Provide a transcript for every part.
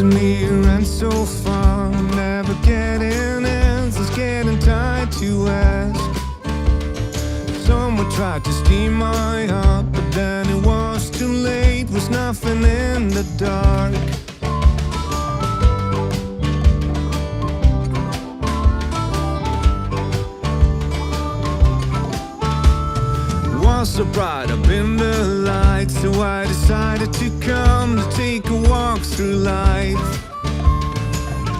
Near and so far, never getting answers, getting tired to ask. Someone tried to steal my heart, but then it was too late. Was nothing in the dark. Was so bright up in the light, so I decided to come to take a walk through life.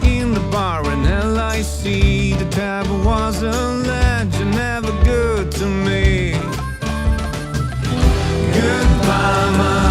In the bar in LIC, the tavern was a legend, never good to me. Goodbye, my